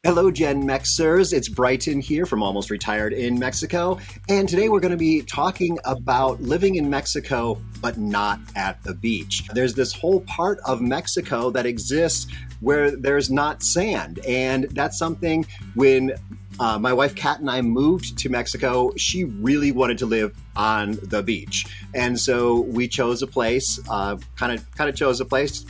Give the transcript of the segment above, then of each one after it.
Hello, Gen Mexers. It's Brighton here from Almost Retired in Mexico. And today we're going to be talking about living in Mexico, but not at the beach. There's this whole part of Mexico that exists where there's not sand. And that's something when my wife Kat and I moved to Mexico, she really wanted to live on the beach. And so we chose a place, kind of chose a place.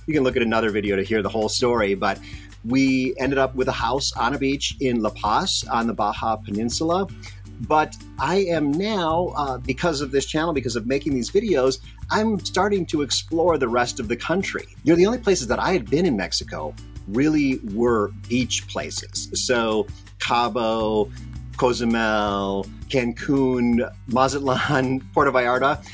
You can look at another video to hear the whole story, but we ended up with a house on a beach in La Paz on the Baja Peninsula. But I am now, because of this channel, because of making these videos, I'm starting to explore the rest of the country. The only places that I had been in Mexico really were beach places. So Cabo, Cozumel, Cancun, Mazatlan, Puerto Vallarta.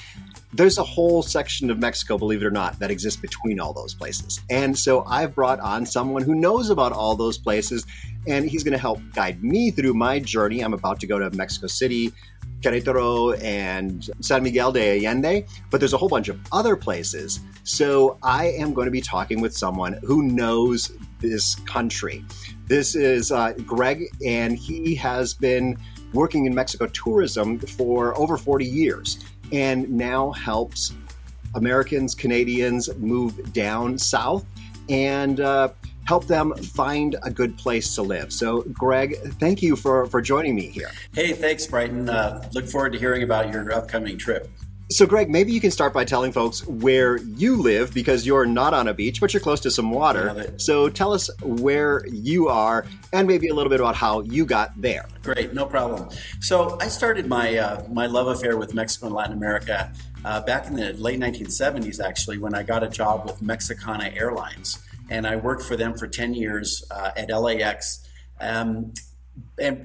There's a whole section of Mexico, believe it or not, that exists between all those places. And so I've brought on someone who knows about all those places, and he's going to help guide me through my journey. I'm about to go to Mexico City, Querétaro, and San Miguel de Allende, but there's a whole bunch of other places. So I am going to be talking with someone who knows this country. This is Greg, and he has been working in Mexico tourism for over 40 years. And now helps Americans, Canadians move down south and help them find a good place to live. So, Greg, thank you for joining me here. Hey, thanks, Brighton. Look forward to hearing about your upcoming trip. So, Greg, maybe you can start by telling folks where you live, because you're not on a beach, but you're close to some water. So tell us where you are and maybe a little bit about how you got there. Great, no problem. So I started my my love affair with Mexico and Latin America back in the late 1970s, actually, when I got a job with Mexicana Airlines. And I worked for them for 10 years at LAX. And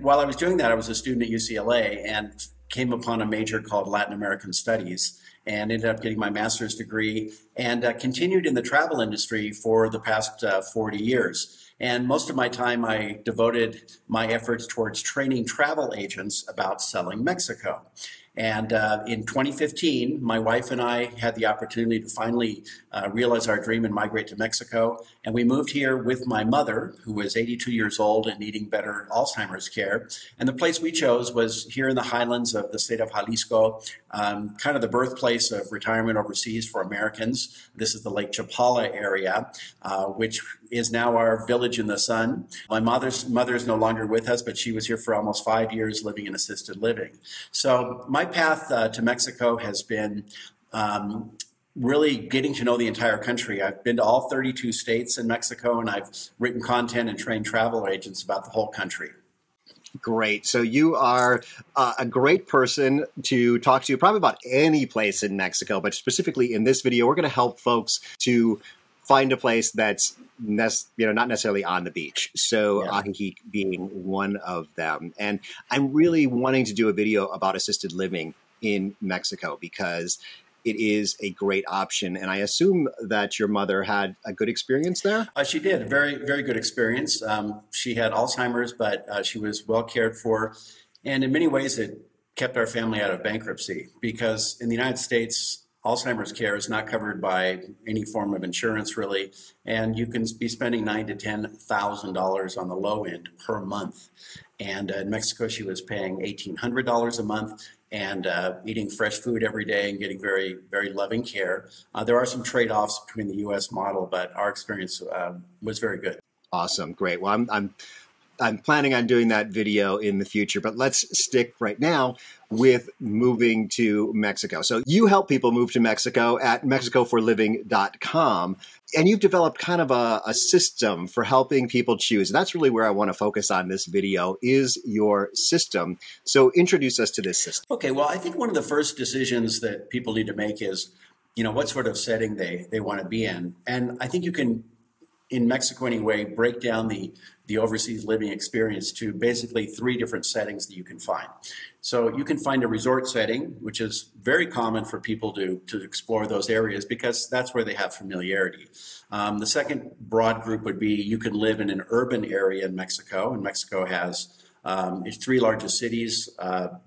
while I was doing that, I was a student at UCLA and came upon a major called Latin American Studies and ended up getting my master's degree and continued in the travel industry for the past 40 years. And most of my time, I devoted my efforts towards training travel agents about selling Mexico. And in 2015, my wife and I had the opportunity to finally realize our dream and migrate to Mexico. And we moved here with my mother, who was 82 years old and needing better Alzheimer's care. And the place we chose was here in the highlands of the state of Jalisco, kind of the birthplace of retirement overseas for Americans. This is the Lake Chapala area, which is now our village in the sun. My mother is no longer with us, but she was here for almost 5 years living in assisted living. So my path to Mexico has been really getting to know the entire country. I've been to all 32 states in Mexico, and I've written content and trained travel agents about the whole country. Great. So you are a great person to talk to probably about any place in Mexico, but specifically in this video, we're going to help folks to find a place that's not necessarily on the beach. So Ajijic being one of them. And I'm really wanting to do a video about assisted living in Mexico because it is a great option. And I assume that your mother had a good experience there? She did. A very, very good experience. She had Alzheimer's, but she was well cared for. And in many ways, it kept our family out of bankruptcy because in the United States, Alzheimer's care is not covered by any form of insurance, really, and you can be spending $9,000 to $10,000 on the low end per month. And in Mexico, she was paying $1,800 a month and eating fresh food every day and getting very, very loving care. There are some trade-offs between the U.S. model, but our experience was very good. Awesome, great. Well, I'm planning on doing that video in the future, but let's stick right now with moving to Mexico. So you help people move to Mexico at mexicoforliving.com, and you've developed kind of a system for helping people choose. And that's really where I want to focus on this video is your system. So introduce us to this system. Okay, well, I think one of the first decisions that people need to make is, what sort of setting they want to be in. And I think you can, in Mexico anyway, break down the overseas living experience to basically 3 different settings that you can find. So you can find a resort setting, which is very common for people to explore those areas because that's where they have familiarity. The second broad group would be you can live in an urban area in Mexico, and Mexico has Its three largest cities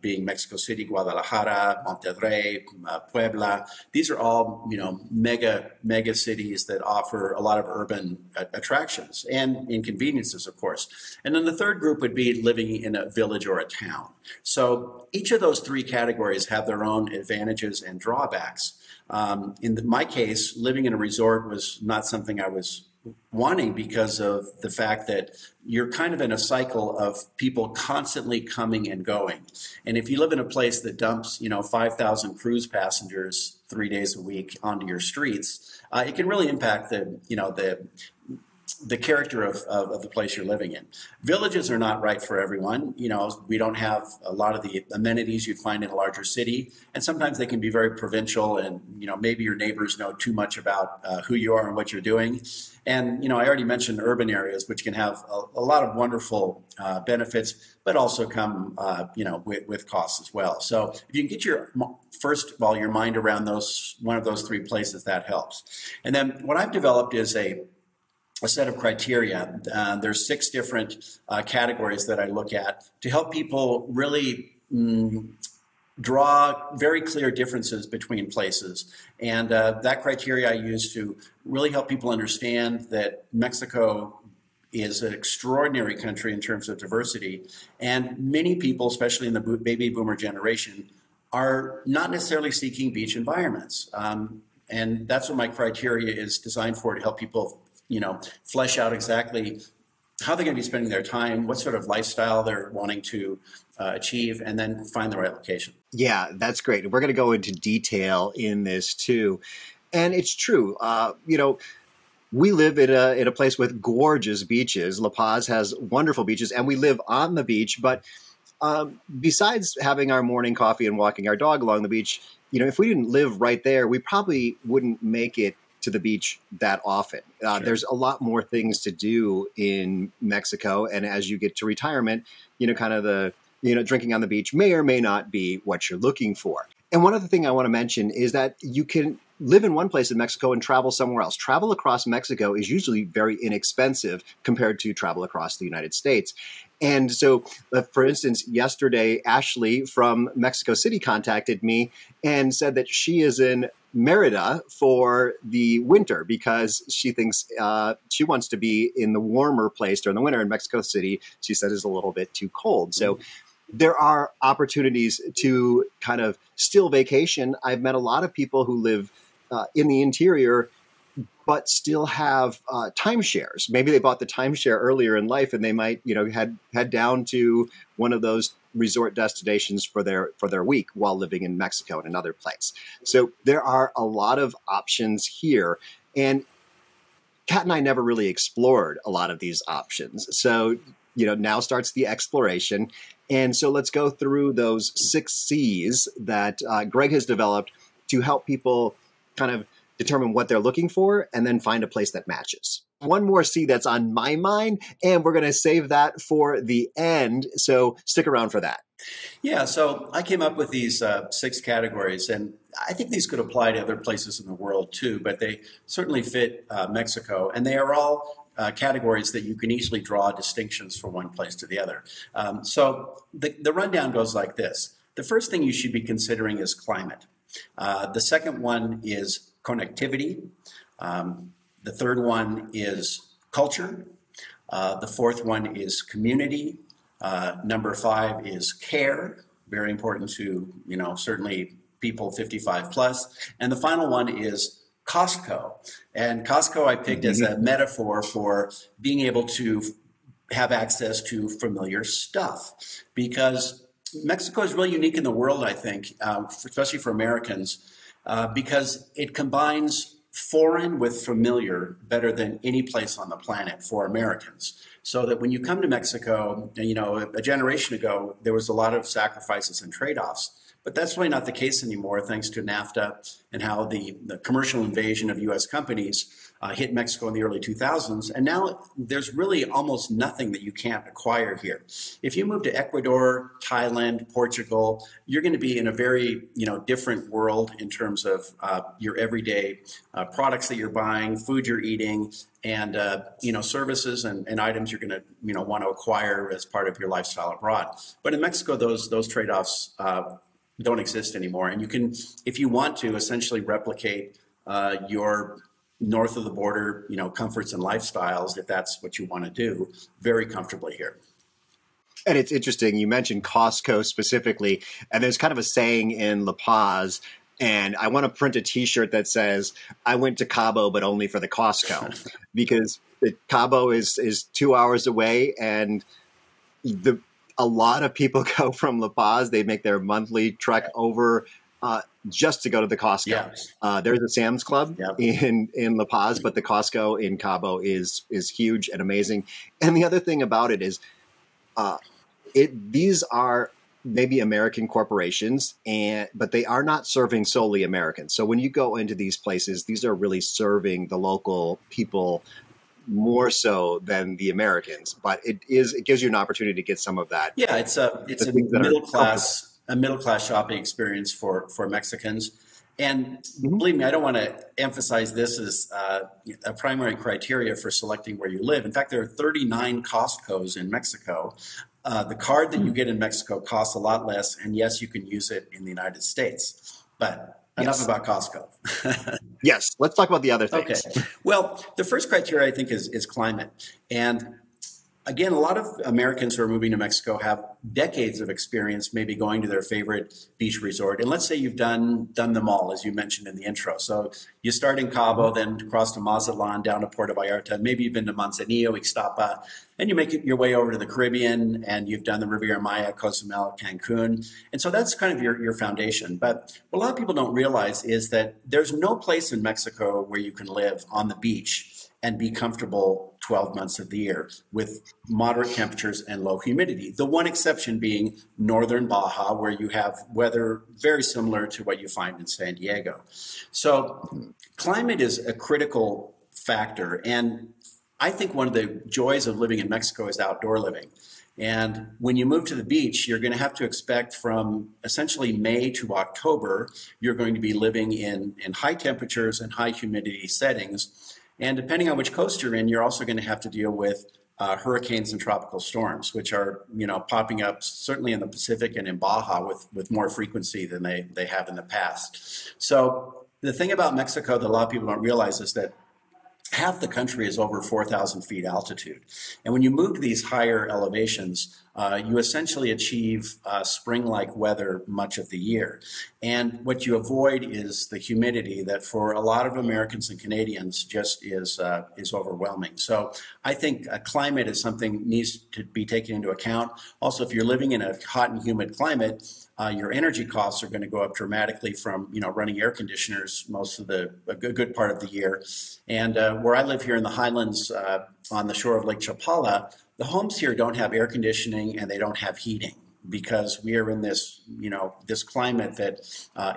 being Mexico City, Guadalajara, Monterrey, Puebla. These are all, mega cities that offer a lot of urban attractions and inconveniences, of course. And then the third group would be living in a village or a town. So each of those three categories have their own advantages and drawbacks. In my case, living in a resort was not something I was wanting because of the fact that you're kind of in a cycle of people constantly coming and going. And if you live in a place that dumps, 5,000 cruise passengers 3 days a week onto your streets, it can really impact the character of the place you're living in. Villages are not right for everyone. We don't have a lot of the amenities you'd find in a larger city. And sometimes they can be very provincial and, maybe your neighbors know too much about who you are and what you're doing. And, I already mentioned urban areas, which can have a lot of wonderful benefits, but also come, with costs as well. So if you can get your mind around one of those three places, that helps. And then what I've developed is a set of criteria. There's 6 different categories that I look at to help people really draw very clear differences between places. And that criteria I use to really help people understand that Mexico is an extraordinary country in terms of diversity. And many people, especially in the baby boomer generation, are not necessarily seeking beach environments. And that's what my criteria is designed for, to help people flesh out exactly how they're going to be spending their time, what sort of lifestyle they're wanting to achieve, and then find the right location. Yeah, that's great. We're going to go into detail in this too. And it's true. We live in a place with gorgeous beaches. La Paz has wonderful beaches, and we live on the beach. But besides having our morning coffee and walking our dog along the beach, if we didn't live right there, we probably wouldn't make it to the beach that often. Sure. There's a lot more things to do in Mexico. And as you get to retirement, kind of the, drinking on the beach may or may not be what you're looking for. And one other thing I want to mention is that you can live in one place in Mexico and travel somewhere else. Travel across Mexico is usually very inexpensive compared to travel across the United States. And so, for instance, yesterday, Ashley from Mexico City contacted me and said that she is in Merida for the winter because she thinks she wants to be in the warmer place during the winter. In Mexico City, she said, is a little bit too cold. So there are opportunities to kind of still vacation. I've met a lot of people who live in the interior but still have timeshares. Maybe they bought the timeshare earlier in life, and they might, head down to one of those resort destinations for their week while living in Mexico in another place. So there are a lot of options here, and Kat and I never really explored a lot of these options. So now starts the exploration, and so let's go through those 6 C's that Greg has developed to help people kind of determine what they're looking for, and then find a place that matches. One more C that's on my mind, and we're going to save that for the end. So stick around for that. Yeah, so I came up with these 6 categories, and I think these could apply to other places in the world too, but they certainly fit Mexico, and they are all categories that you can easily draw distinctions from one place to the other. So the rundown goes like this. The first thing you should be considering is climate. The second one is connectivity. The third one is culture. The fourth one is community. Number 5 is care, very important to, certainly people 55 plus. And the final one is Costco. And Costco I picked as a metaphor for being able to have access to familiar stuff, because Mexico is really unique in the world, I think, especially for Americans, because it combines foreign with familiar better than any place on the planet for Americans. So that when you come to Mexico, a generation ago, there was a lot of sacrifices and trade-offs. But that's really not the case anymore, thanks to NAFTA and how the commercial invasion of U.S. companies hit Mexico in the early 2000s. And now there's really almost nothing that you can't acquire here. If you move to Ecuador, Thailand, Portugal, you're going to be in a very, different world in terms of your everyday products that you're buying, food you're eating, and services and items you're going to want to acquire as part of your lifestyle abroad. But in Mexico, those trade-offs don't exist anymore, and you can, if you want to, essentially replicate your north of the border comforts and lifestyles, if that's what you want to do, very comfortably here. And it's interesting, you mentioned Costco specifically, and there's kind of a saying in La Paz, and I want to print a T-shirt that says, I went to Cabo, but only for the Costco, because Cabo is 2 hours away, and a lot of people go from La Paz. They make their monthly trek over just to go to the Costco. Yeah. There's a Sam's Club in La Paz, but the Costco in Cabo is huge and amazing. And the other thing about it is these are maybe American corporations, but they are not serving solely Americans. So when you go into these places, these are really serving the local people more so than the Americans. But it gives you an opportunity to get some of that. Yeah, it's a middle class shopping experience for Mexicans. And believe me, I don't want to emphasize this as a primary criteria for selecting where you live. In fact, there are 39 Costcos in Mexico. The card that you get in Mexico costs a lot less, and yes, you can use it in the United States. But enough about Costco. Yes, let's talk about the other things. Okay. Well, the first criteria, I think, is climate. And again, a lot of Americans who are moving to Mexico have decades of experience maybe going to their favorite beach resort. And let's say you've done them all, as you mentioned in the intro. So you start in Cabo, then cross to Mazatlan, down to Puerto Vallarta. Maybe you've been to Manzanillo, Ixtapa. Then you make your way over to the Caribbean, and you've done the Riviera Maya, Cozumel, Cancun. And so that's kind of your foundation. But what a lot of people don't realize is that there's no place in Mexico where you can live on the beach and be comfortable 12 months of the year with moderate temperatures and low humidity. The one exception being northern Baja, where you have weather very similar to what you find in San Diego. So climate is a critical factor. And I think one of the joys of living in Mexico is outdoor living. And when you move to the beach, you're going to have to expect from essentially May to October, you're going to be living in high temperatures and high humidity settings. And depending on which coast you're in, you're also going to have to deal with hurricanes and tropical storms, which are, popping up certainly in the Pacific and in Baja with more frequency than they have in the past. So the thing about Mexico that a lot of people don't realize is that half the country is over 4,000 feet altitude. And when you move to these higher elevations, you essentially achieve spring-like weather much of the year. And what you avoid is the humidity that for a lot of Americans and Canadians just is overwhelming. So I think climate is something needs to be taken into account. Also, if you're living in a hot and humid climate, your energy costs are going to go up dramatically from running air conditioners most of a good part of the year. And where I live here in the Highlands on the shore of Lake Chapala, the homes here don't have air conditioning and they don't have heating because we are in this this climate that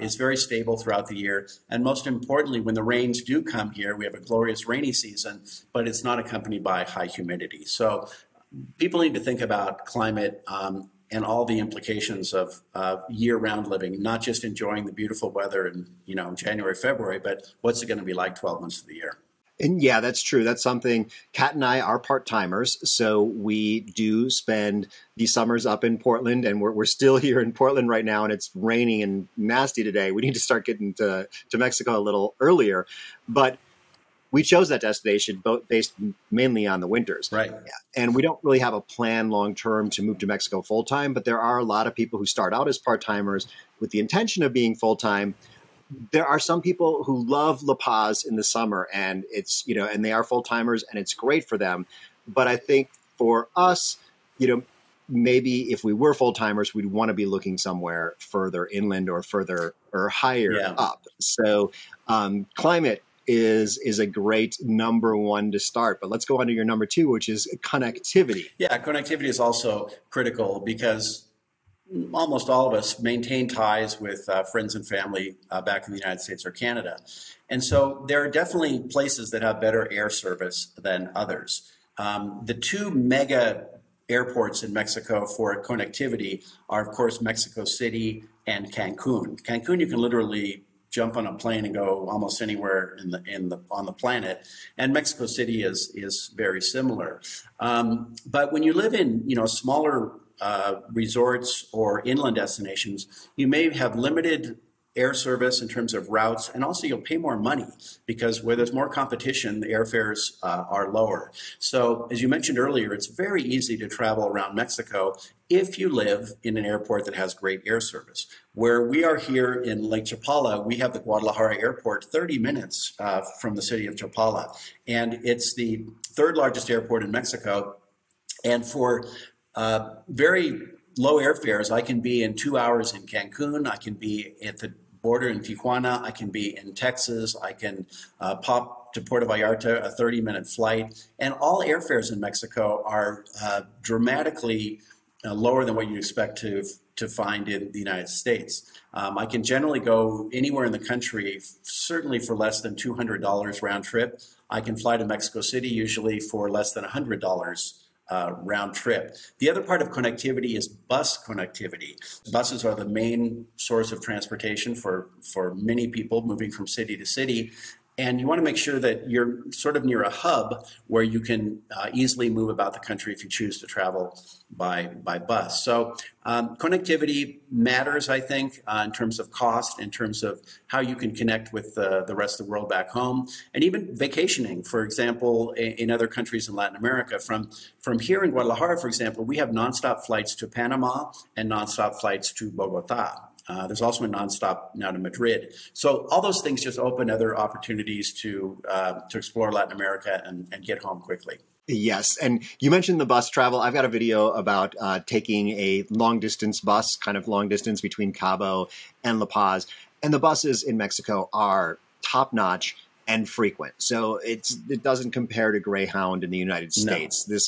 is very stable throughout the year. And most importantly, when the rains do come here, we have a glorious rainy season, but it's not accompanied by high humidity. So people need to think about climate and all the implications of year-round living, not just enjoying the beautiful weather in January, February, but what's it going to be like 12 months of the year? And yeah, that's true. That's something. Kat and I are part-timers, so we do spend the summers up in Portland, and we're still here in Portland right now, and it's raining and nasty today. We need to start getting to Mexico a little earlier, but we chose that destination based mainly on the winters. Right. And we don't really have a plan long-term to move to Mexico full-time, but there are a lot of people who start out as part-timers with the intention of being full-time. There are some people who love La Paz in the summer, and it's, and they are full-timers, and it's great for them. But I think for us, maybe if we were full-timers, we'd want to be looking somewhere further inland or further or higher up. So climate is a great number one to start. But let's go on to your number two, which is connectivity. Yeah, connectivity is also critical because almost all of us maintain ties with friends and family back in the United States or Canada. And so there are definitely places that have better air service than others. The two mega airports in Mexico for connectivity are, of course, Mexico City and Cancun. Cancun, you can literally jump on a plane and go almost anywhere on the planet, and Mexico City is very similar. But when you live in smaller resorts or inland destinations, you may have limited air service in terms of routes, and also you'll pay more money because where there's more competition, the airfares are lower. So as you mentioned earlier, it's very easy to travel around Mexico if you live in an airport that has great air service. Where we are here in Lake Chapala, we have the Guadalajara airport 30 minutes from the city of Chapala, and it's the third largest airport in Mexico. And for very low airfares, I can be in 2 hours in Cancun, I can be at the border in Tijuana, I can be in Texas, I can pop to Puerto Vallarta, a 30-minute flight, and all airfares in Mexico are dramatically lower than what you'd expect to find in the United States. I can generally go anywhere in the country, certainly for less than $200 round trip. I can fly to Mexico City usually for less than $100 round trip. The other part of connectivity is bus connectivity. Buses are the main source of transportation for many people moving from city to city. And you want to make sure that you're sort of near a hub where you can easily move about the country if you choose to travel by bus. So connectivity matters, I think, in terms of cost, in terms of how you can connect with the rest of the world back home, and even vacationing. For example, in other countries in Latin America, from here in Guadalajara, for example, we have nonstop flights to Panama and nonstop flights to Bogota. There's also a nonstop now to Madrid. So all those things just open other opportunities to explore Latin America and get home quickly. Yes. And you mentioned the bus travel. I've got a video about taking a long distance bus, kind of long distance between Cabo and La Paz. And the buses in Mexico are top notch and frequent. So it doesn't compare to Greyhound in the United States. No.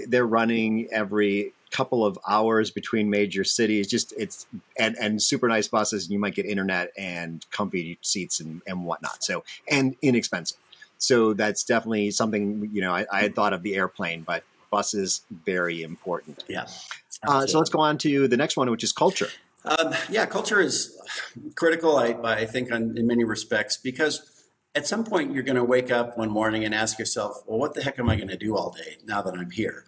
They're running every couple of hours between major cities, and super nice buses, and you might get internet and comfy seats and whatnot. So, and inexpensive. So that's definitely something, I had thought of the airplane, but buses, very important. Yeah. So let's go on to the next one, which is culture. Culture is critical, I think, in many respects, because at some point you're going to wake up one morning and ask yourself, well, what the heck am I going to do all day now that I'm here?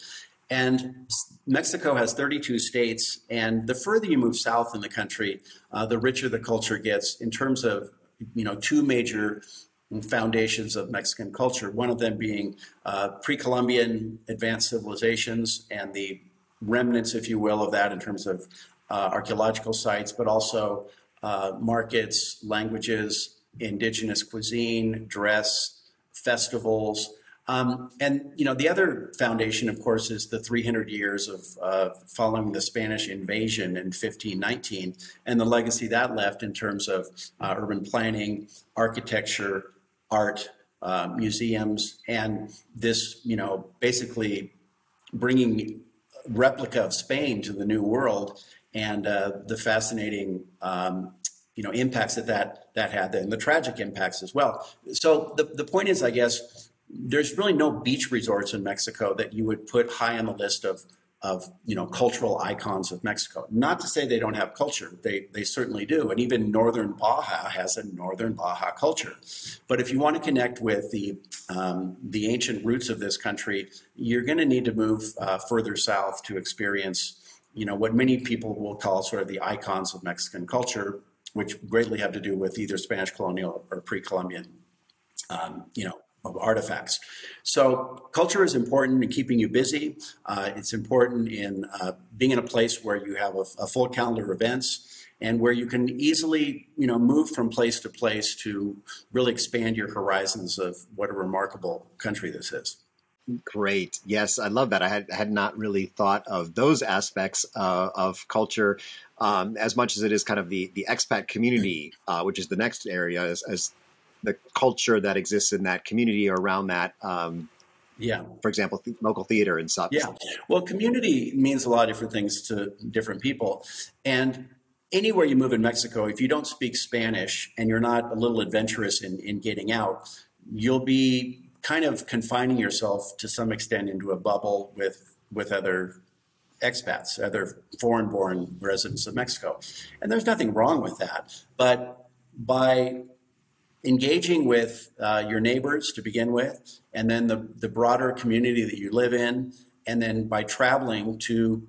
And Mexico has 32 states, and the further you move south in the country, the richer the culture gets in terms of, two major foundations of Mexican culture, one of them being pre-Columbian advanced civilizations and the remnants, if you will, of that in terms of archaeological sites, but also markets, languages, indigenous cuisine, dress, festivals. And the other foundation, of course, is the 300 years of following the Spanish invasion in 1519 and the legacy that left in terms of urban planning, architecture, art, museums, and this, basically bringing replica of Spain to the New World, and the fascinating impacts that had, and the tragic impacts as well. So the point is, I guess, there's really no beach resorts in Mexico that you would put high on the list of cultural icons of Mexico. Not to say they don't have culture. They certainly do. And even Northern Baja has a Northern Baja culture. But if you want to connect with the ancient roots of this country, you're going to need to move further south to experience, what many people will call sort of the icons of Mexican culture, which greatly have to do with either Spanish colonial or pre-Columbian, artifacts. So culture is important in keeping you busy. It's important in being in a place where you have a full calendar of events and where you can easily, move from place to place to really expand your horizons of what a remarkable country this is. Great. Yes, I love that. I had not really thought of those aspects of culture as much as it is kind of the expat community, which is the next area, as the culture that exists in that community or around that Yeah. For example, local theater and such. Yeah. Well, community means a lot of different things to different people. And anywhere you move in Mexico, if you don't speak Spanish and you're not a little adventurous in getting out, you'll be kind of confining yourself to some extent into a bubble with other expats, other foreign-born residents of Mexico. And there's nothing wrong with that. But by engaging with your neighbors to begin with, and then the broader community that you live in, and then by traveling to,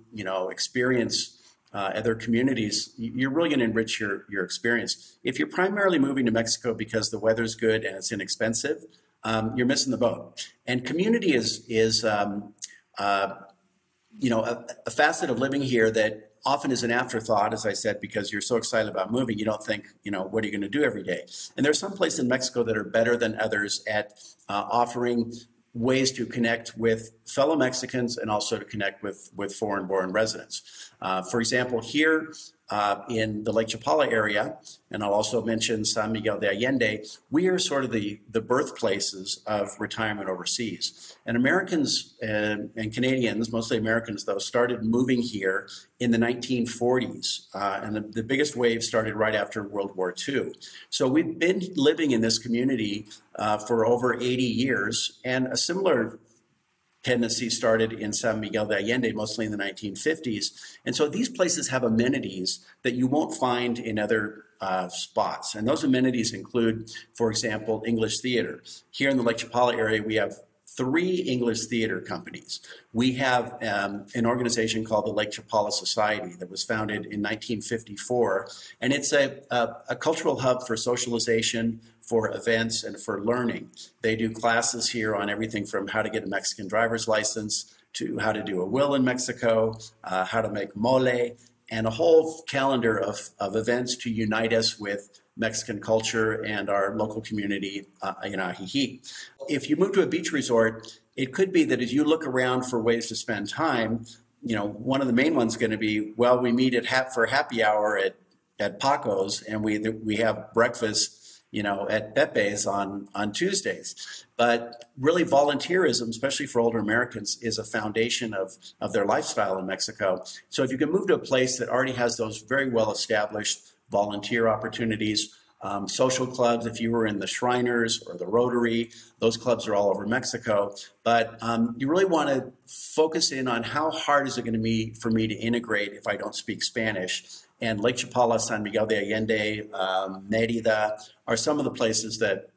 experience other communities, you're really going to enrich your experience. If you're primarily moving to Mexico because the weather's good and it's inexpensive, you're missing the boat. And community is a facet of living here that often is an afterthought, as I said, because you're so excited about moving, you don't think, what are you going to do every day? And there's some places in Mexico that are better than others at offering ways to connect with fellow Mexicans and also to connect with foreign-born residents. For example, here in the Lake Chapala area, and I'll also mention San Miguel de Allende, we are sort of the birthplaces of retirement overseas. And Americans and Canadians, mostly Americans though, started moving here in the 1940s. And the biggest wave started right after World War II. So we've been living in this community for over 80 years, and a similar tendency started in San Miguel de Allende, mostly in the 1950s. And so these places have amenities that you won't find in other spots. And those amenities include, for example, English theater. Here in the Lake Chapala area, we have 3 English theater companies. We have an organization called the Lake Chapala Society that was founded in 1954. And it's a cultural hub for socialization, for events, and for learning. They do classes here on everything from how to get a Mexican driver's license to how to do a will in Mexico, how to make mole, and a whole calendar of events to unite us with Mexican culture and our local community in Ajijic. If you move to a beach resort, it could be that as you look around for ways to spend time, one of the main ones is going to be, well, we meet for happy hour at Paco's, and we have breakfast at Pepe's on Tuesdays. But really volunteerism, especially for older Americans, is a foundation of their lifestyle in Mexico. So if you can move to a place that already has those very well-established volunteer opportunities, social clubs, if you were in the Shriners or the Rotary, those clubs are all over Mexico. But you really want to focus in on how hard is it going to be for me to integrate if I don't speak Spanish. And Lake Chapala, San Miguel de Allende, Merida are some of the places that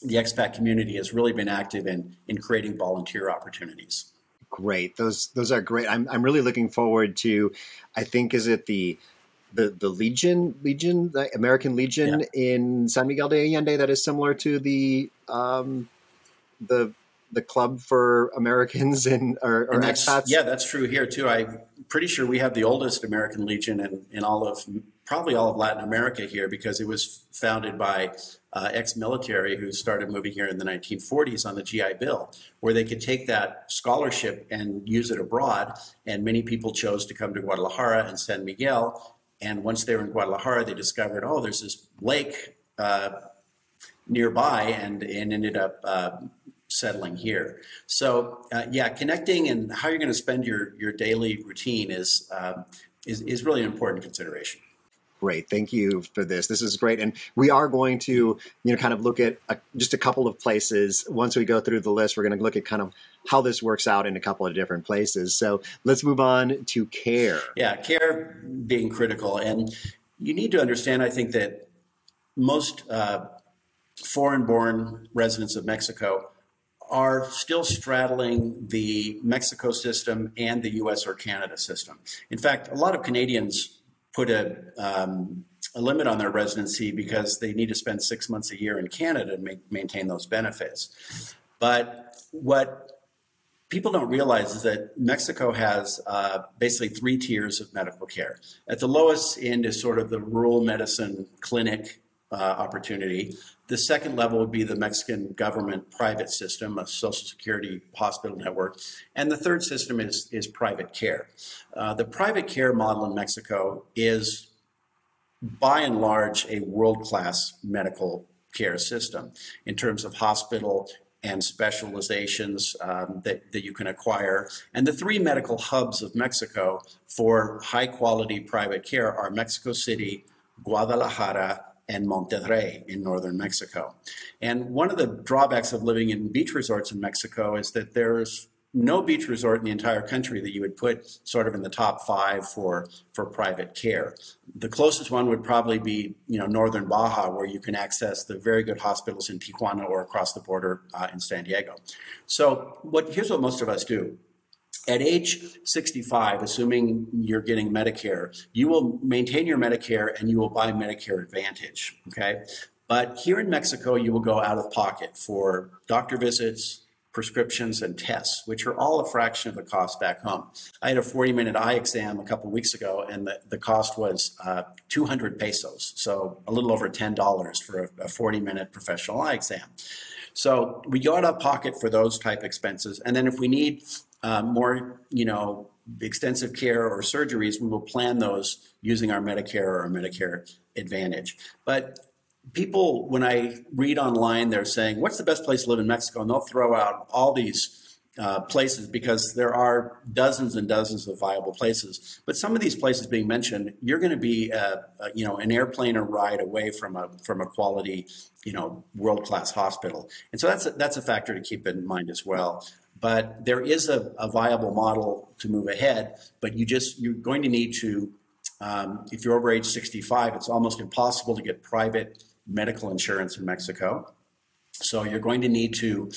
the expat community has really been active in creating volunteer opportunities. Great. Those are great. I'm really looking forward to, I think, is it the Legion, the American Legion in San Miguel de Allende that is similar to the club for Americans and expats? Yeah, that's true here too. I'm pretty sure we have the oldest American Legion in probably all of Latin America here, because it was founded by ex-military who started moving here in the 1940s on the GI Bill, where they could take that scholarship and use it abroad. And many people chose to come to Guadalajara and San Miguel. And once they were in Guadalajara, they discovered, oh, there's this lake nearby, and ended up settling here. So connecting and how you're going to spend your daily routine is really an important consideration. Great. Thank you for this. This is great. And we are going to, kind of look at just a couple of places. Once we go through the list, we're going to look at kind of how this works out in a couple of different places. So let's move on to care. Yeah, care being critical. And you need to understand, I think, that most foreign-born residents of Mexico are still straddling the Mexico system and the US or Canada system. In fact, a lot of Canadians put a limit on their residency because they need to spend 6 months a year in Canada to maintain those benefits. But what people don't realize is that Mexico has basically 3 tiers of medical care. At the lowest end is sort of the rural medicine clinic opportunity. The second level would be the Mexican government private system, a Social Security hospital network. And the third system is private care. The private care model in Mexico is, by and large, a world-class medical care system in terms of hospital and specializations that you can acquire. And the three medical hubs of Mexico for high quality private care are Mexico City, Guadalajara, and Monterrey in northern Mexico. And one of the drawbacks of living in beach resorts in Mexico is that there's no beach resort in the entire country that you would put sort of in the top 5 for private care. The closest one would probably be, northern Baja, where you can access the very good hospitals in Tijuana or across the border in San Diego. So here's what most of us do. At age 65, assuming you're getting Medicare, you will maintain your Medicare and you will buy Medicare Advantage, okay? But here in Mexico, you will go out of pocket for doctor visits, prescriptions, and tests, which are all a fraction of the cost back home. I had a 40-minute eye exam a couple of weeks ago, and the cost was 200 pesos, so a little over $10 for a 40-minute professional eye exam. So we go out of pocket for those type expenses, and then if we need more, extensive care or surgeries, we will plan those using our Medicare or our Medicare Advantage. But people, when I read online, they're saying, what's the best place to live in Mexico? And they'll throw out all these places because there are dozens and dozens of viable places. But some of these places being mentioned, you're going to be, an airplane or ride away from a quality, world-class hospital. And so that's a factor to keep in mind as well. But there is a viable model to move ahead, but you're going to need to, if you're over age 65, it's almost impossible to get private medical insurance in Mexico. So you're going to need to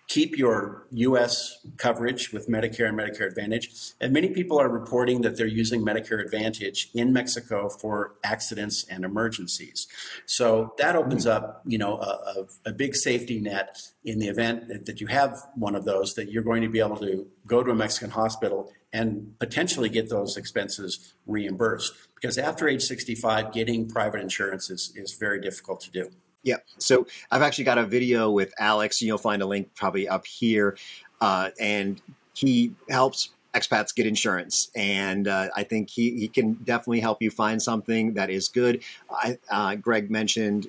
keep your U.S. coverage with Medicare and Medicare Advantage. And many people are reporting that they're using Medicare Advantage in Mexico for accidents and emergencies. So that opens up, a big safety net in the event that you have one of those, that you're going to be able to go to a Mexican hospital and potentially get those expenses reimbursed. Because after age 65, getting private insurance is very difficult to do. Yeah. So I've actually got a video with Alex. You'll find a link probably up here. And he helps expats get insurance. And I think he can definitely help you find something that is good. Greg mentioned,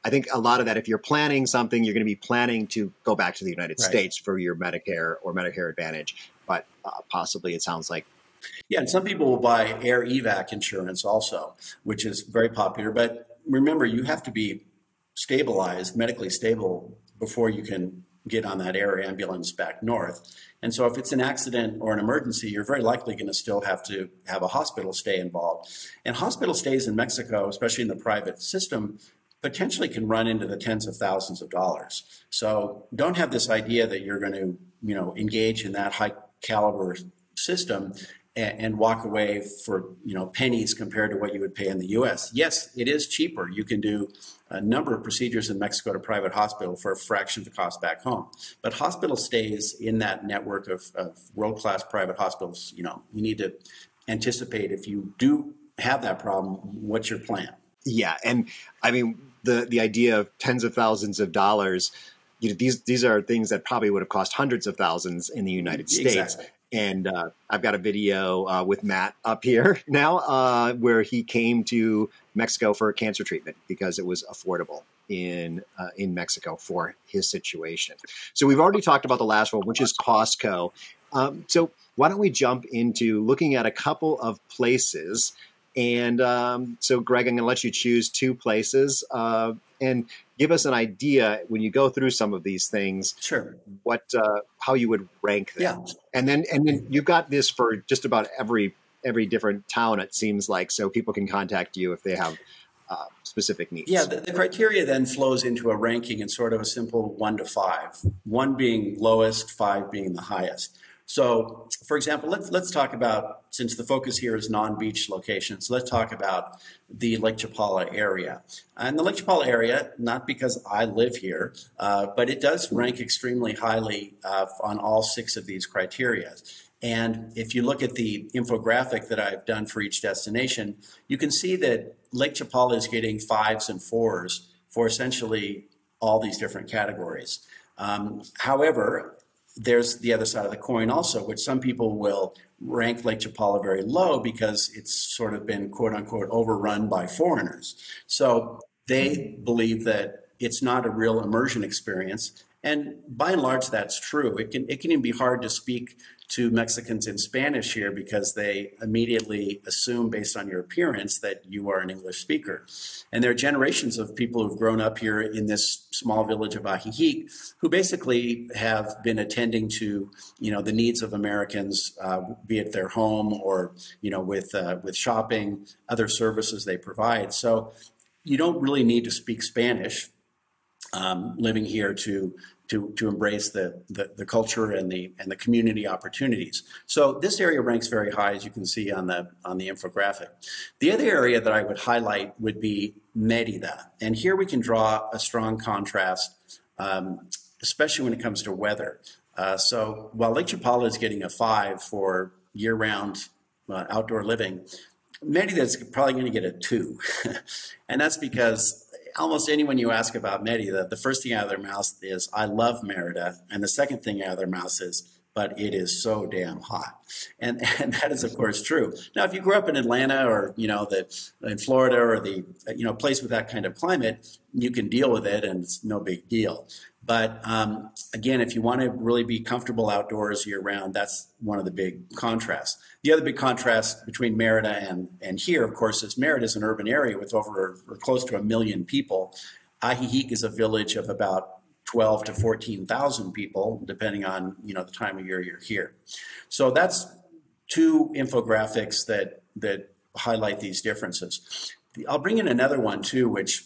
I think a lot of that, if you're planning something, you're going to be planning to go back to the United States for your Medicare or Medicare Advantage. But possibly it sounds like. Yeah. And some people will buy air evac insurance also, which is very popular. But remember, you have to be stabilized, medically stable, before you can get on that air ambulance back north. And so if it's an accident or an emergency, you're very likely going to still have to have a hospital stay involved. And hospital stays in Mexico, especially in the private system, potentially can run into the tens of thousands of dollars. So don't have this idea that you're going to, engage in that high caliber system and walk away for, pennies compared to what you would pay in the US. Yes, it is cheaper. You can do a number of procedures in Mexico to private hospital for a fraction of the cost back home. But hospital stays in that network of world-class private hospitals, you need to anticipate, if you do have that problem, what's your plan? Yeah. And I mean, the idea of tens of thousands of dollars, these are things that probably would have cost hundreds of thousands in the United States. Exactly. And I've got a video with Matt up here now where he came to Mexico for cancer treatment because it was affordable in Mexico for his situation. So we've already talked about the last one, which is Costco. So why don't we jump into looking at a couple of places? And so, Greg, I'm going to let you choose 2 places and give us an idea when you go through some of these things. Sure. What how you would rank them, Yeah. and then you've got this for just about every different town, it seems like, so people can contact you if they have specific needs. Yeah, the criteria then flows into a ranking in sort of a simple 1 to 5. 1 being lowest, 5 being the highest. So, for example, let's talk about, since the focus here is non-beach locations, let's talk about the Lake Chapala area. And the Lake Chapala area, not because I live here, but it does rank extremely highly on all 6 of these criteria. And if you look at the infographic that I've done for each destination, you can see that Lake Chapala is getting 5s and 4s for essentially all these different categories. However, there's the other side of the coin also, which some people will rank Lake Chapala very low because it's sort of been, quote unquote, overrun by foreigners. So they believe that it's not a real immersion experience. And by and large, that's true. It can even be hard to speak to Mexicans in Spanish here because they immediately assume based on your appearance that you are an English speaker. And there are generations of people who've grown up here in this small village of Ajijic who basically have been attending to, the needs of Americans, be it their home or, with shopping, other services they provide. So you don't really need to speak Spanish living here to embrace the culture and the community opportunities. So this area ranks very high, as you can see on the infographic. The other area that I would highlight would be Merida, and here we can draw a strong contrast, especially when it comes to weather. So while Lake Chapala is getting a 5 for year-round outdoor living, Merida is probably going to get a 2, and that's because almost anyone you ask about Merida, the first thing out of their mouth is, I love Merida. And the second thing out of their mouth is, but it is so damn hot. And that is, of course, true. Now, if you grew up in Atlanta or, in Florida or the, place with that kind of climate, you can deal with it and it's no big deal. But again, if you want to really be comfortable outdoors year round, that's one of the big contrasts. The other big contrast between Merida and here, of course, is Merida is an urban area with over or close to 1 million people. Ajijic is a village of about 12 to 14,000 people, depending on the time of year you're here. So that's 2 infographics that highlight these differences. I'll bring in another one too, which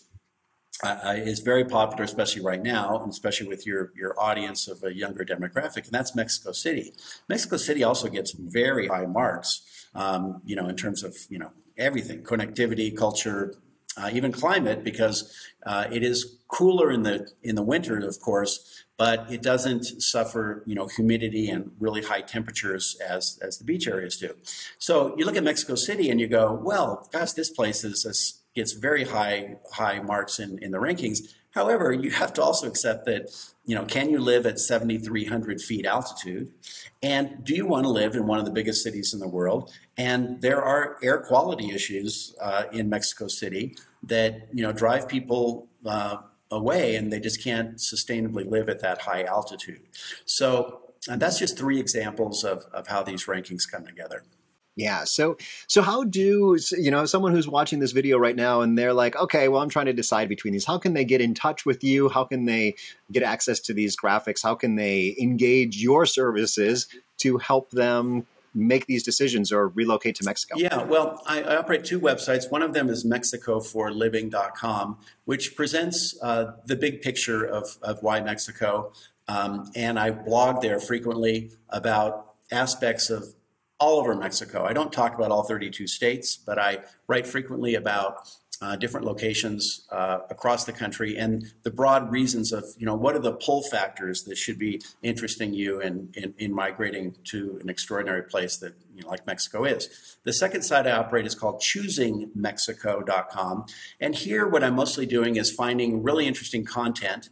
is very popular, especially right now, and especially with your audience of a younger demographic, and that's Mexico City. Mexico City also gets very high marks, in terms of, everything, connectivity, culture, even climate, because it is cooler in the winter, of course, but it doesn't suffer, humidity and really high temperatures as the beach areas do. So you look at Mexico City and you go, well, gosh, this place gets very high marks in the rankings. However, you have to also accept that, can you live at 7,300 feet altitude? And do you want to live in one of the biggest cities in the world? And there are air quality issues in Mexico City that, drive people away, and they just can't sustainably live at that high altitude. So that's just 3 examples of how these rankings come together. Yeah. So how do, someone who's watching this video right now and they're like, okay, well, I'm trying to decide between these. How can they get in touch with you? How can they get access to these graphics? How can they engage your services to help them make these decisions or relocate to Mexico? Yeah, well, I operate 2 websites. One of them is mexicoforliving.com, which presents the big picture of why Mexico. And I blog there frequently about aspects of all over Mexico. I don't talk about all 32 states, but I write frequently about different locations across the country and the broad reasons of, what are the pull factors that should be interesting you in migrating to an extraordinary place that, like Mexico is. The second site I operate is called choosingmexico.com. And here what I'm mostly doing is finding really interesting content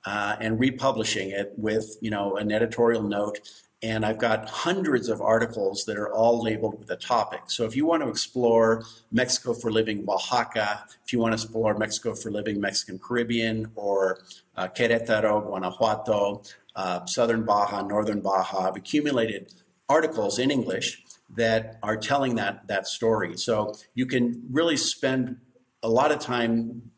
and republishing it with, an editorial note. And I've got hundreds of articles that are all labeled with a topic. So if you want to explore Mexico for Living Oaxaca, if you want to explore Mexico for Living Mexican Caribbean, or Querétaro, Guanajuato, Southern Baja, Northern Baja, I've accumulated articles in English that are telling that story. So you can really spend a lot of time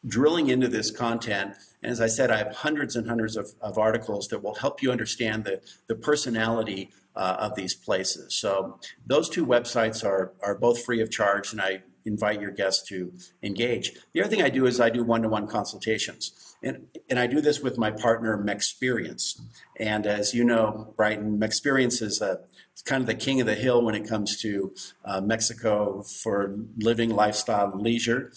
drilling into this content. And as I said, I have hundreds and hundreds of articles that will help you understand the personality of these places. So those 2 websites are both free of charge, and I invite your guests to engage. The other thing I do is I do one-to-one consultations. And I do this with my partner, Mexperience. And as you know, Brighton, Mexperience is it's kind of the king of the hill when it comes to Mexico for living, lifestyle, and leisure.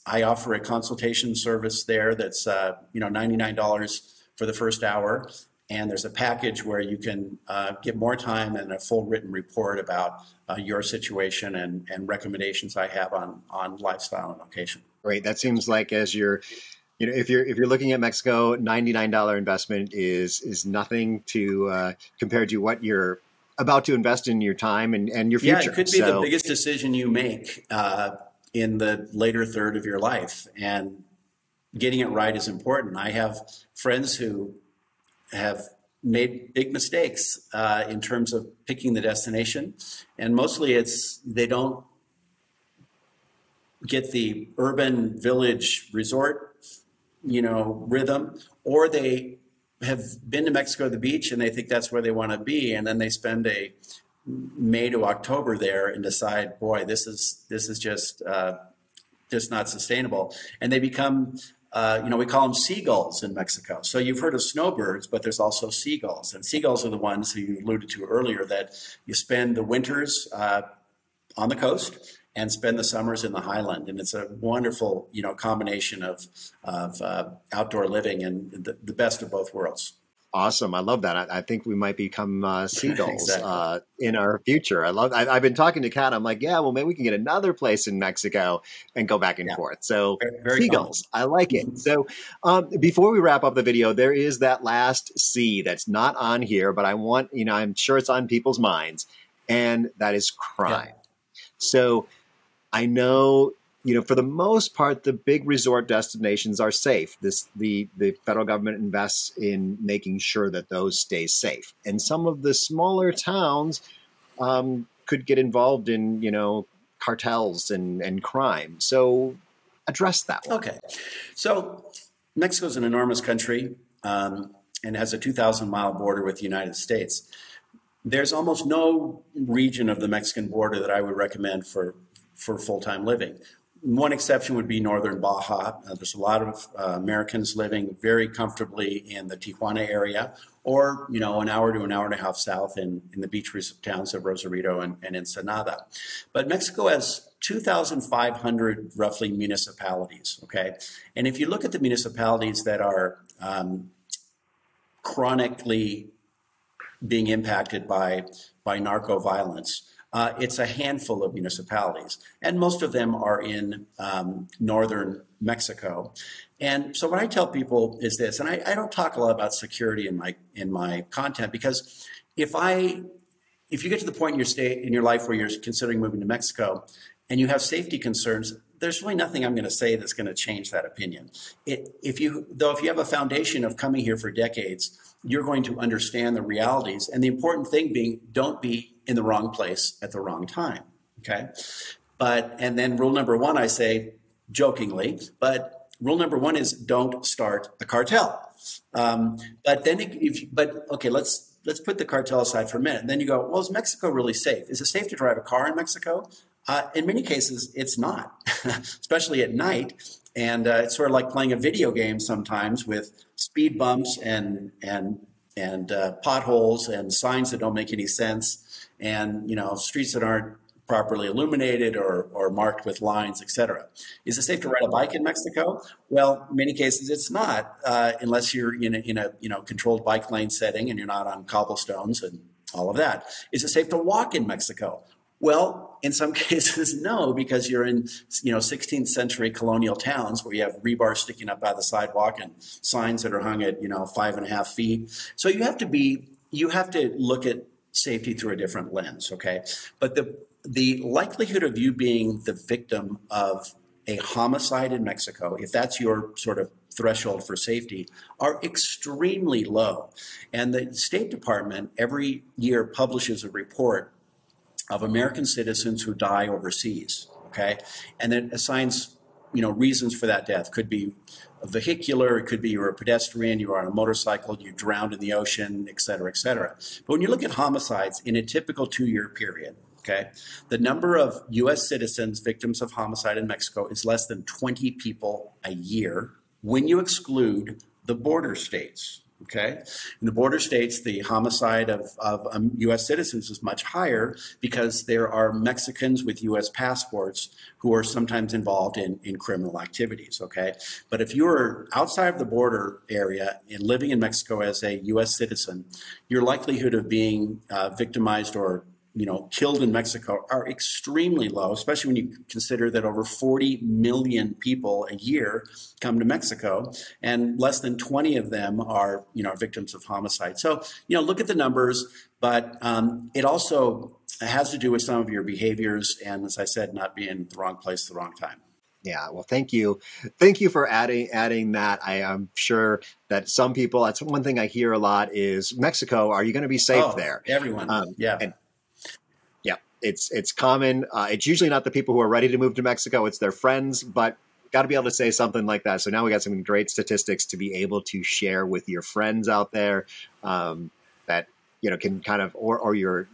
I offer a consultation service there that's $99 for the first hour, and there's a package where you can get more time and a full written report about your situation and recommendations I have on lifestyle and location. Great. That seems like if you're looking at Mexico, $99 investment is nothing to compared to what you're about to invest in your time and your future. Yeah, it could be the biggest decision you make in the later third of your life. And getting it right is important. I have friends who have made big mistakes in terms of picking the destination, and mostly it's they don't get the urban village resort, rhythm, or they have been to Mexico, the beach, and they think that's where they want to be, and then they spend a May to October there and decide, boy, this is just not sustainable, and they become we call them seagulls in Mexico. So you've heard of snowbirds, but there's also seagulls, and seagulls are the ones who you alluded to earlier that you spend the winters on the coast and spend the summers in the highland, and it's a wonderful combination of outdoor living and the best of both worlds. Awesome. I love that. I think we might become seagulls Exactly. in our future. I've been talking to Kat. I'm like, yeah, well, maybe we can get another place in Mexico and go back and forth. So Very seagulls, common. I like it. So before we wrap up the video, there is that last C that's not on here, but I want, I'm sure it's on people's minds, and that is crime. Yeah. So I know, for the most part, the big resort destinations are safe. The federal government invests in making sure that those stay safe. And some of the smaller towns could get involved in, cartels and crime. So address that one. Okay. So Mexico is an enormous country and has a 2,000-mile border with the United States. There's almost no region of the Mexican border that I would recommend for full-time living. One exception would be northern Baja. There's a lot of Americans living very comfortably in the Tijuana area, or an hour to an hour and a half south in the beach towns of Rosarito and Ensenada. But Mexico has 2,500 roughly municipalities. Okay, and if you look at the municipalities that are chronically being impacted by narco violence, it's a handful of municipalities, and most of them are in northern Mexico. And so what I tell people is this, and I don't talk a lot about security in my content, because if you get to the point in your life where you're considering moving to Mexico and you have safety concerns, there's really nothing I'm going to say that's going to change that opinion. If you have a foundation of coming here for decades, you're going to understand the realities. And the important thing being, don't be in the wrong place at the wrong time. Okay. And then rule number one, I say jokingly, but rule number one is don't start a cartel. Okay, let's put the cartel aside for a minute. And then you go, well, is Mexico really safe? Is it safe to drive a car in Mexico? In many cases, it's not, especially at night. And it's sort of like playing a video game sometimes with speed bumps and potholes and signs that don't make any sense, and streets that aren't properly illuminated or marked with lines, etc. Is it safe to ride a bike in Mexico? Well, in many cases it's not, unless you're in a controlled bike lane setting and you're not on cobblestones and all of that. Is it safe to walk in Mexico? Well, in some cases, no, because you're in 16th century colonial towns where you have rebar sticking up by the sidewalk and signs that are hung at 5.5 feet. So you have to look at safety through a different lens, okay? But the likelihood of you being the victim of a homicide in Mexico, if that's your sort of threshold for safety, are extremely low. And the State Department every year publishes a report of American citizens who die overseas, okay? And then assigns, reasons for that death. Could be a vehicular, it could be you're a pedestrian, you were on a motorcycle, you drowned in the ocean, et cetera, et cetera. But when you look at homicides in a typical 2-year period, okay, the number of U.S. citizens victims of homicide in Mexico is less than 20 people a year when you exclude the border states. Okay. In the border states, the homicide of U.S. citizens is much higher because there are Mexicans with U.S. passports who are sometimes involved in criminal activities. Okay. But if you're outside of the border area and living in Mexico as a U.S. citizen, your likelihood of being victimized or killed in Mexico are extremely low, especially when you consider that over 40 million people a year come to Mexico, and less than 20 of them are, victims of homicide. So, look at the numbers, but it also has to do with some of your behaviors, and as I said, not being in the wrong place at the wrong time. Yeah, well, thank you. Thank you for adding that. I am sure that some people, that's one thing I hear a lot is Mexico, are you going to be safe Oh, there? everyone. Yeah. And yeah, it's common. It's usually not the people who are ready to move to Mexico, it's their friends, but got to be able to say something like that. So now we got some great statistics to be able to share with your friends out there, that, you know, can kind of, or your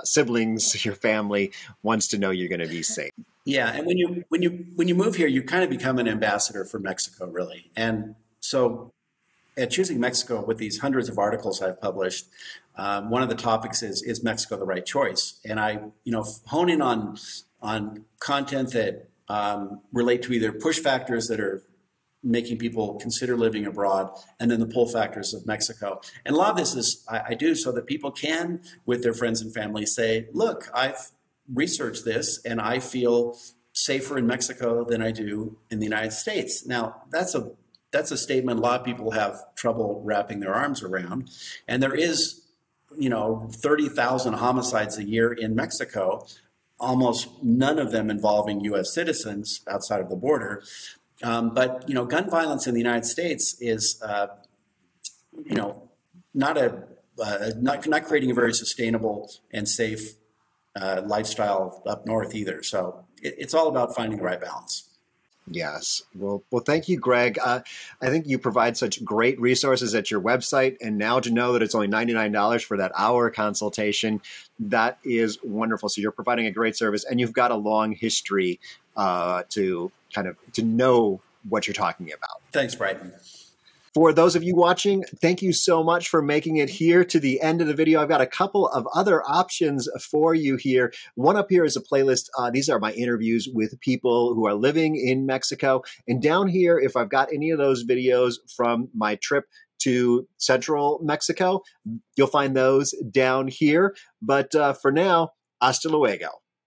siblings, your family wants to know you're going to be safe. Yeah, and when you move here, you kind of become an ambassador for Mexico, really. And so, at Choosing Mexico, with these hundreds of articles I've published, one of the topics is Mexico the right choice? And I, hone in on content that relate to either push factors that are making people consider living abroad, and then the pull factors of Mexico. And a lot of this is I do so that people can, with their friends and family, say, look, I've researched this and I feel safer in Mexico than I do in the United States. Now, that's a statement a lot of people have trouble wrapping their arms around. And there is, 30,000 homicides a year in Mexico, almost none of them involving U.S. citizens outside of the border. But gun violence in the United States is, not creating a very sustainable and safe lifestyle up north either. So it's all about finding the right balance. Yes. Well, thank you, Greg. I think you provide such great resources at your website. And now to know that it's only $99 for that hour consultation, that is wonderful. So you're providing a great service, and you've got a long history to know what you're talking about. Thanks, Brighton. For those of you watching, thank you so much for making it here to the end of the video. I've got a couple of other options for you here. One up here is a playlist. These are my interviews with people who are living in Mexico. And down here, if I've got any of those videos from my trip to central Mexico, you'll find those down here. But for now, hasta luego.